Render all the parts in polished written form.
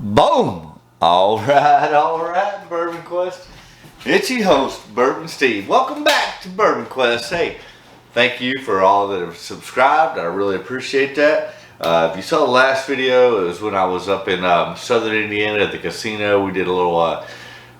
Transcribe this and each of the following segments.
Boom! All right, Bourbon Quest. It's your host, Bourbon Steve. Welcome back to Bourbon Quest. Hey, thank you for all that have subscribed. I really appreciate that. If you saw the last video, it was when I was up in southern Indiana at the casino. We did a little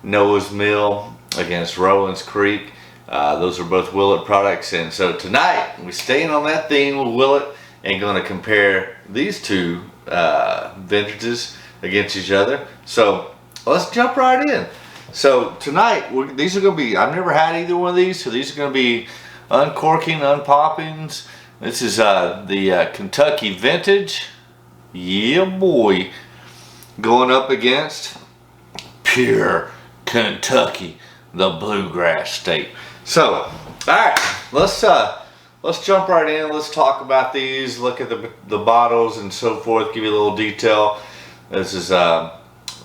Noah's Mill against Rowan's Creek. Those are both Willett products. And so tonight, we're staying on that theme with Willett and going to compare these two vintages against each other. So let's jump right in. So tonight, these are going to be, I've never had either one of these, so these are going to be uncorking, unpoppings. This is the Kentucky Vintage. Yeah, boy. Going up against pure Kentucky, the bluegrass state. So, all right, let's jump right in. Let's talk about these, look at the bottles and so forth, give you a little detail. This is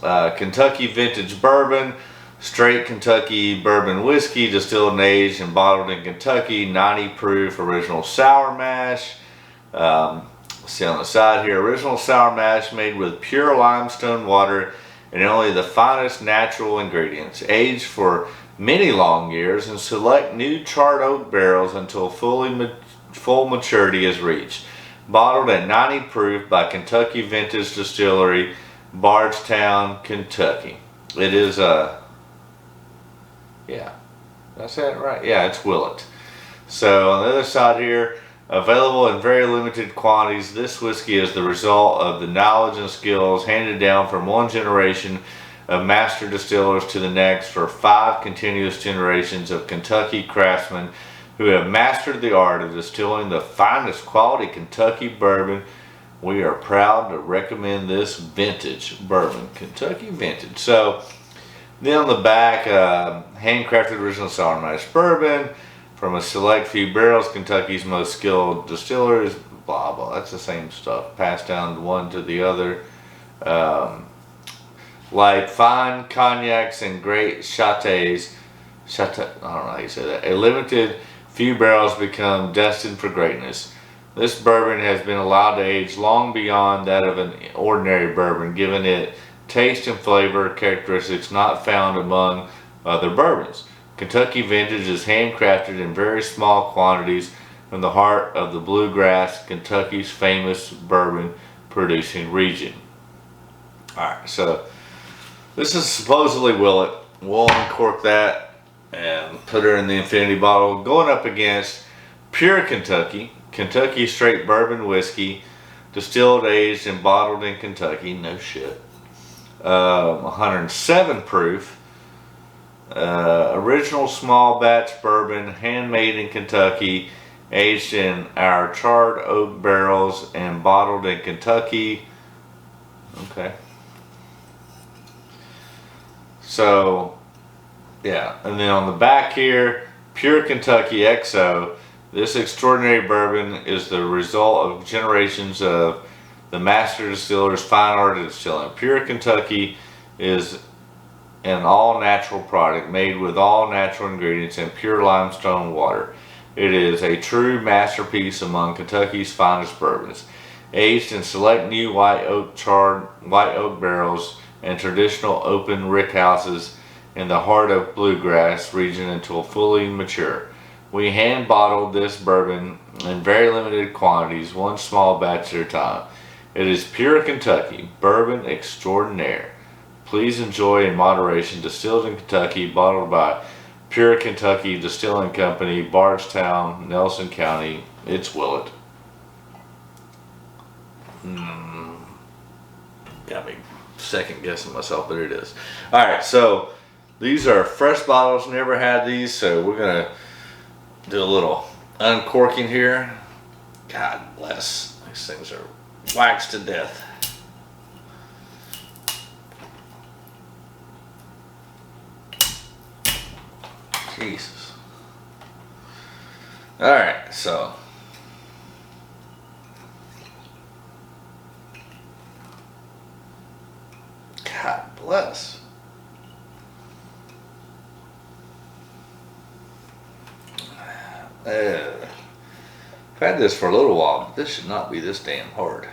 Kentucky Vintage Bourbon, straight Kentucky bourbon whiskey, distilled and aged and bottled in Kentucky, 90 proof, original sour mash. Let's see on the side here, original sour mash made with pure limestone water and only the finest natural ingredients, aged for many long years and select new charred oak barrels until full maturity is reached. Bottled at 90 proof by Kentucky Vintage Distillery, Bardstown, Kentucky. It is yeah, that's that right. Yeah, it's Willett. So on the other side here, available in very limited quantities, this whiskey is the result of the knowledge and skills handed down from one generation of master distillers to the next for 5 continuous generations of Kentucky craftsmen who have mastered the art of distilling the finest quality Kentucky bourbon. We are proud to recommend this vintage bourbon, Kentucky Vintage. So then on the back, handcrafted original sour mash bourbon from a select few barrels, Kentucky's most skilled distillers, blah, blah. That's the same stuff, passed down one to the other. Like fine cognacs and great chateaus, I don't know how you say that. A limited few barrels become destined for greatness. This bourbon has been allowed to age long beyond that of an ordinary bourbon, giving it taste and flavor characteristics not found among other bourbons. Kentucky Vintage is handcrafted in very small quantities from the heart of the bluegrass, Kentucky's famous bourbon producing region. Alright, so this is supposedly Willett. We'll uncork that and put her in the infinity bottle. Going up against pure Kentucky, Kentucky straight bourbon whiskey, distilled, aged, and bottled in Kentucky. No shit. 107 proof. Original small batch bourbon, handmade in Kentucky, aged in our charred oak barrels, and bottled in Kentucky. Okay. So, yeah, and then on the back here, pure Kentucky XO. This extraordinary bourbon is the result of generations of the master distiller's fine art of distilling. Pure Kentucky is an all-natural product made with all natural ingredients and pure limestone water. It is a true masterpiece among Kentucky's finest bourbons. Aged in select new white oak barrels and traditional open rickhouses in the heart of bluegrass region until fully mature. We hand bottled this bourbon in very limited quantities, one small batch at a time. It is pure Kentucky, bourbon extraordinaire. Please enjoy in moderation, distilled in Kentucky, bottled by Pure Kentucky Distilling Company, Bardstown, Nelson County. It's Willett. Got me second guessing myself, but it is. Alright, so these are fresh bottles, never had these, so we're going to do a little uncorking here. God bless. These things are waxed to death. Jesus. Alright, so God bless. I've had this for a little while, but this should not be this damn hard.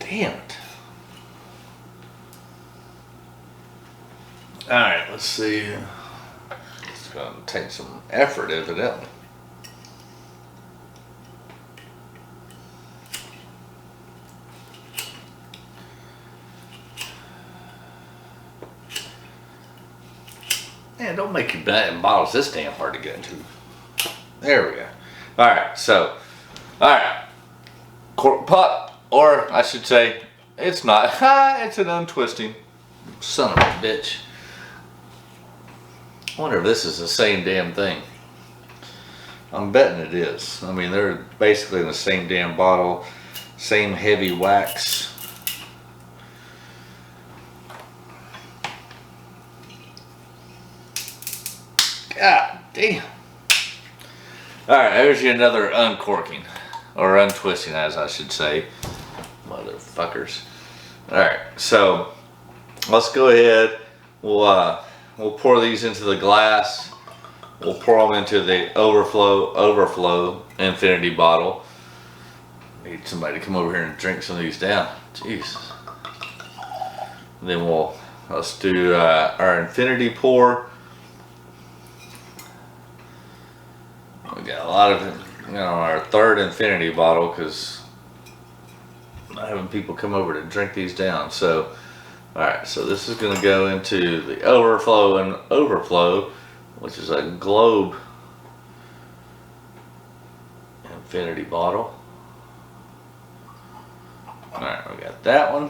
Damn it. Alright, let's see. It's going to take some effort, evidently. Man, don't make your bottles this damn hard to get into. There we go. Alright, so, alright. Cork pot, or I should say, it's not. It's an untwisting. Son of a bitch. I wonder if this is the same damn thing. I'm betting it is. I mean, they're basically in the same damn bottle, same heavy wax. God damn. Alright, there's you another uncorking. Or untwisting, as I should say. Motherfuckers. Alright, so let's go ahead. We'll pour these into the glass. We'll pour them into the overflow infinity bottle. Need somebody to come over here and drink some of these down. Jesus. And then let's do our infinity pour. We got a lot of it, our third infinity bottle, because I'm having people come over to drink these down. So, alright, so this is going to go into the overflow, which is a globe infinity bottle. Alright, we got that one.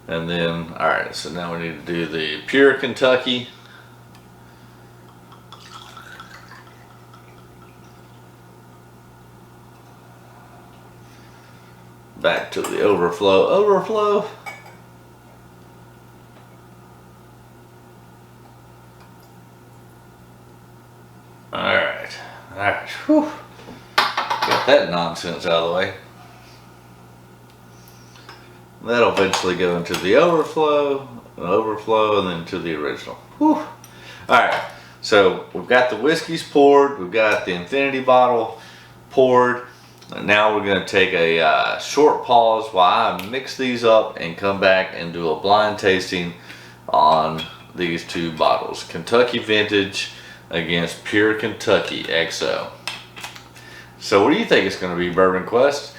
And then, alright, so now we need to do the pure Kentucky. Back to the overflow. Alright. Whew. Got that nonsense out of the way. That'll eventually go into the overflow, and then to the original. Whew. Alright, so we've got the whiskeys poured, we've got the infinity bottle poured. Now we're going to take a short pause while I mix these up and come back and do a blind tasting on these two bottles. Kentucky Vintage against Pure Kentucky XO. So what do you think it's going to be, Bourbon Quest?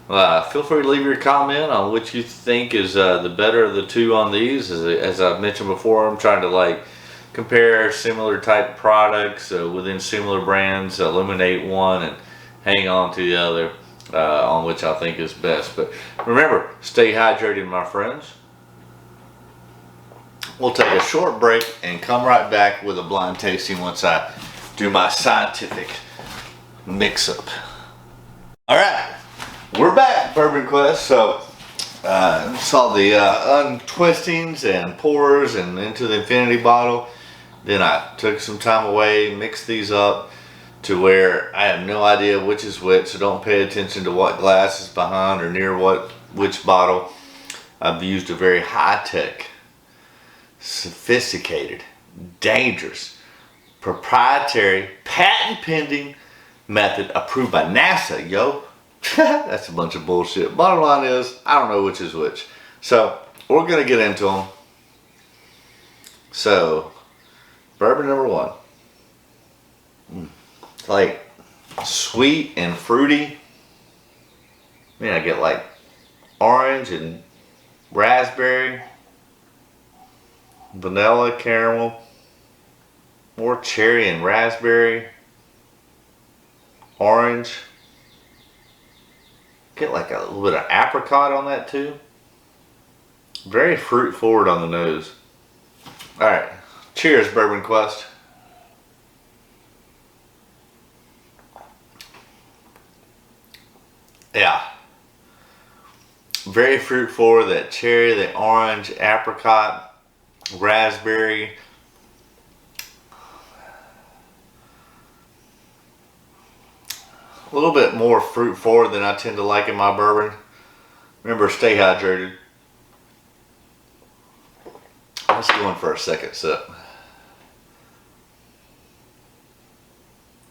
Feel free to leave your comment on which you think is the better of the two on these. As I've mentioned before, I'm trying to compare similar type products within similar brands, eliminate one and hang on to the other on which I think is best. But remember, stay hydrated, my friends. We'll take a short break and come right back with a blind tasting once I do my scientific mix-up. Alright, we're back, Bourbon Quest. So, saw the untwistings and pours and into the infinity bottle. Then I took some time away, mixed these up to where I have no idea which is which, so don't pay attention to what glass is behind or near which bottle. I've used a very high-tech, sophisticated, dangerous, proprietary, patent-pending method approved by NASA, yo. That's a bunch of bullshit. Bottom line is, I don't know which is which. So, we're going to get into them. So, bourbon number one. It's like sweet and fruity. I get like orange and raspberry, vanilla, caramel, more cherry and raspberry, orange. Get like a little bit of apricot on that too. Very fruit forward on the nose. Alright, cheers, Bourbon Quest. Yeah. Very fruit forward, that cherry, the orange, apricot, raspberry. A little bit more fruit forward than I tend to like in my bourbon. Remember, stay hydrated. Let's go in for a second sip.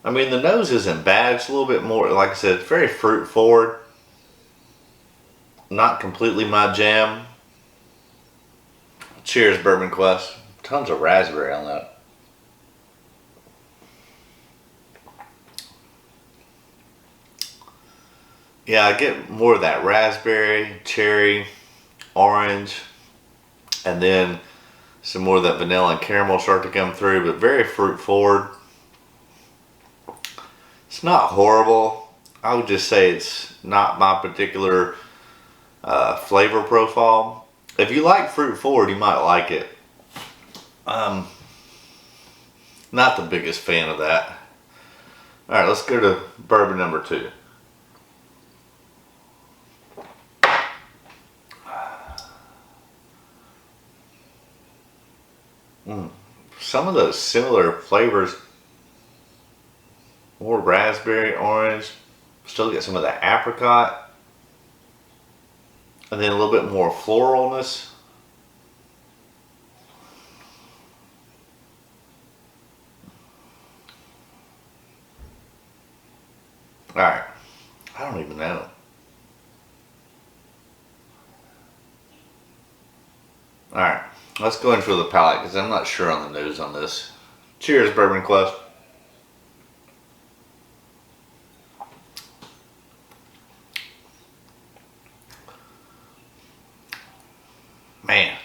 I mean, the nose isn't bad. It's a little bit more, like I said, it's very fruit forward. not completely my jam. Cheers, Bourbon Quest. Tons of raspberry on that. Yeah, I get more of that raspberry, cherry, orange, and then some more of that vanilla and caramel start to come through, but very fruit forward. It's not horrible. I would just say it's not my particular flavor profile. If you like fruit forward, you might like it. Not the biggest fan of that. All right, let's go to bourbon number 2. Some of those similar flavors, more raspberry, orange, still get some of that apricot, and then a little bit more floralness. All right, I don't even know. All right, let's go in for the palate because I'm not sure on the nose on this. Cheers, Bourbon Quest. Man,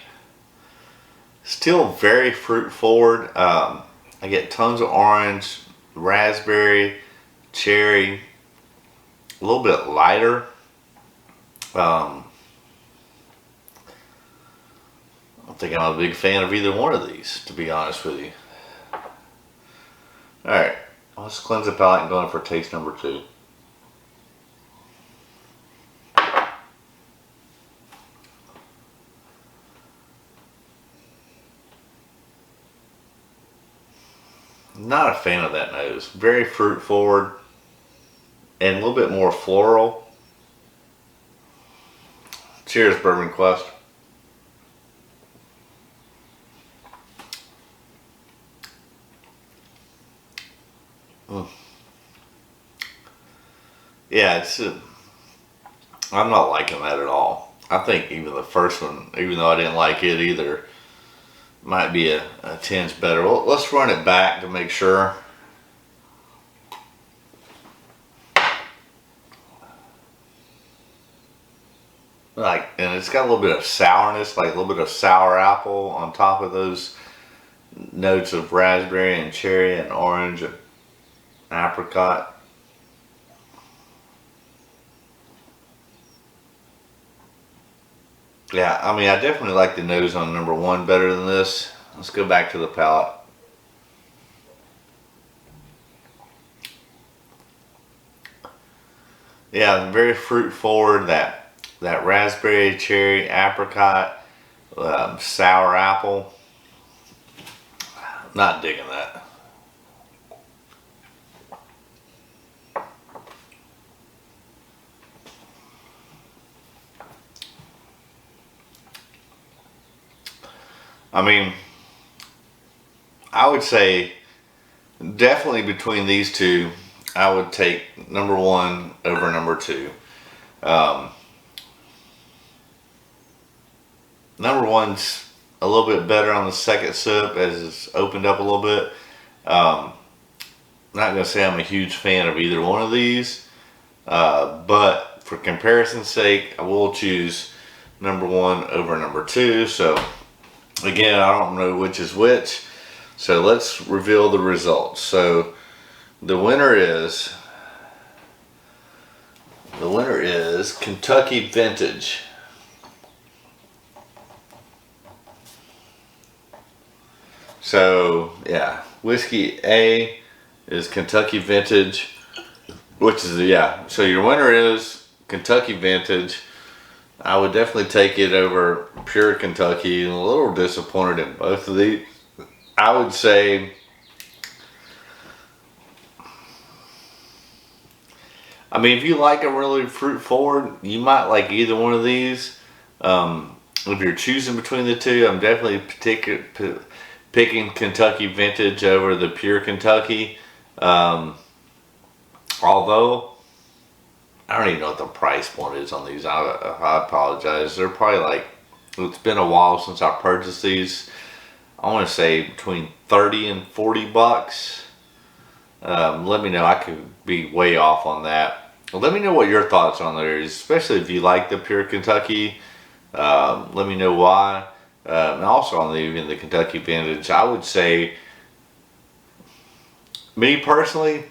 still very fruit forward. I get tons of orange, raspberry, cherry, a little bit lighter. I don't think I'm a big fan of either one of these, to be honest with you. Alright, let's cleanse the palate and go in for taste number 2. Not a fan of that nose. Very fruit forward and a little bit more floral. Cheers, Bourbon Quest. Yeah, I'm not liking that at all. I think even the first one, even though I didn't like it either, might be a tinge better. Well, let's run it back to make sure. And it's got a little bit of sourness, like a little bit of sour apple on top of those notes of raspberry and cherry and orange and apricot. Yeah, I mean, I definitely like the nose on number 1 better than this. Let's go back to the palate. Yeah, very fruit forward. That raspberry, cherry, apricot, sour apple. Not digging that. I mean, I would say definitely between these two, I would take number 1 over number 2. Number 1's a little bit better on the second sip as it's opened up a little bit. Not gonna say I'm a huge fan of either one of these, but for comparison's sake, I will choose number 1 over number 2. So again, I don't know which is which. So let's reveal the results. So the winner is Kentucky Vintage. So yeah, whiskey A is Kentucky Vintage, which is, yeah. So your winner is Kentucky Vintage. I would definitely take it over Pure Kentucky. I'm a little disappointed in both of these. I would say, I mean, if you like a really fruit forward, you might like either one of these. If you're choosing between the two, I'm definitely picking Kentucky Vintage over the Pure Kentucky. Although I don't even know what the price point is on these. I apologize. They're probably like, it's been a while since I purchased these. I want to say between 30 and 40 bucks. Let me know. I could be way off on that. Well, let me know what your thoughts on there is, especially if you like the Pure Kentucky. Let me know why. And also on even the Kentucky Vintage, I would say, me personally,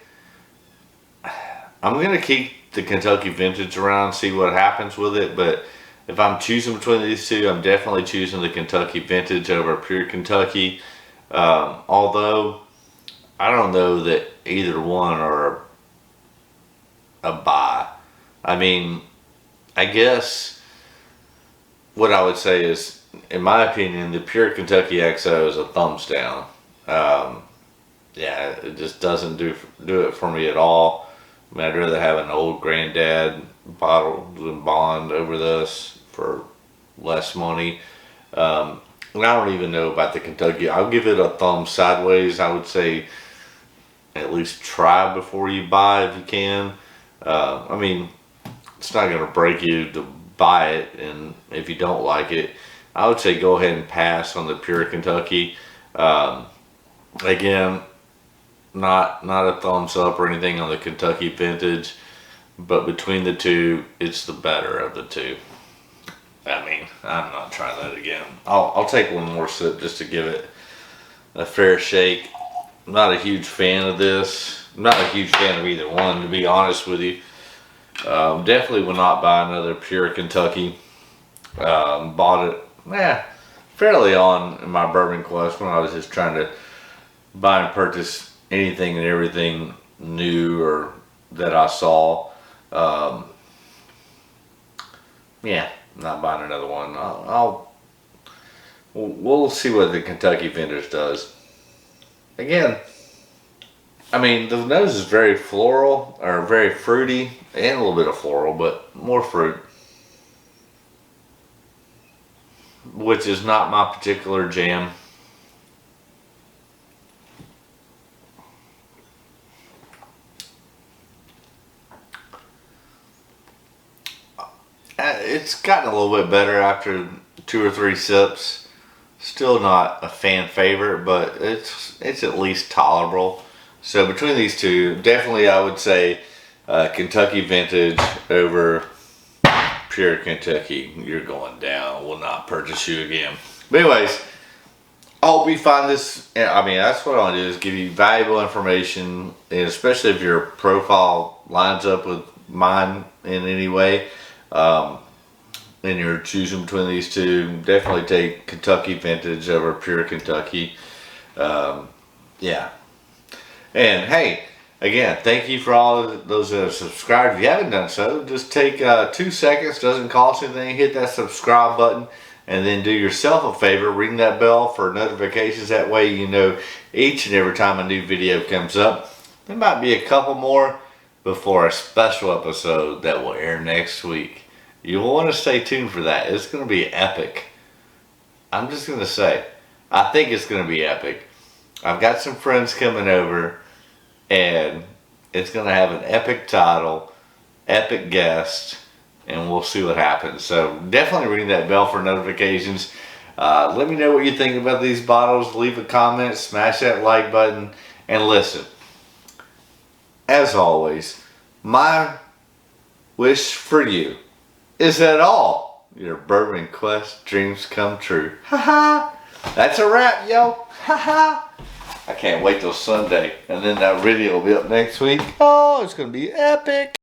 I'm going to keep the Kentucky Vintage around, see what happens with it. But if I'm choosing between these two, I'm definitely choosing the Kentucky Vintage over Pure Kentucky. Although, I don't know that either one are a buy. I mean, I guess what I would say is, in my opinion, the Pure Kentucky XO is a thumbs down. Yeah, it just doesn't do it for me at all. I mean, I'd rather have an old granddad bottle than bond over this for less money. And I don't even know about the Kentucky. I'll give it a thumb sideways. I would say at least try before you buy if you can. I mean, it's not going to break you to buy it, and if you don't like it, I would say go ahead and pass on the Pure Kentucky. Again, not a thumbs up or anything on the Kentucky Vintage, but between the two, it's the better of the two. I mean, I'm not trying that again. I'll take one more sip just to give it a fair shake. I'm not a huge fan of this. I'm not a huge fan of either one, to be honest with you. Definitely will not buy another Pure Kentucky. Bought it fairly on in my bourbon quest when I was just trying to buy and purchase anything and everything new or that I saw. Yeah, not buying another one. We'll see what the Kentucky Vintage does. Again, I mean, the nose is very floral, or very fruity, and a little bit of floral, but more fruit, which is not my particular jam. It's gotten a little bit better after 2 or 3 sips. Still not a fan favorite, but it's at least tolerable. So between these two, definitely I would say Kentucky Vintage over Pure Kentucky. You're going down. Will not purchase you again. But anyways, I hope you find this. I mean, that's what I want to do, is give you valuable information, and especially if your profile lines up with mine in any way. And you're choosing between these two, definitely take Kentucky Vintage over Pure Kentucky. Yeah. And hey, again, thank you for all of those that have subscribed. If you haven't done so, just take 2 seconds, doesn't cost anything, hit that subscribe button, and then do yourself a favor, ring that bell for notifications. That way you know each and every time a new video comes up. There might be a couple more before a special episode that will air next week. You'll want to stay tuned for that. It's going to be epic. I'm just going to say, I think it's going to be epic. I've got some friends coming over, and it's going to have an epic title, epic guest, and we'll see what happens. So definitely ring that bell for notifications. Let me know what you think about these bottles. Leave a comment, smash that like button, and listen. As always, my wish for you is that all your Bourbon Quest dreams come true. Ha ha! That's a wrap, yo. Ha ha! I can't wait till Sunday, and then that video will be up next week. Oh, it's gonna be epic.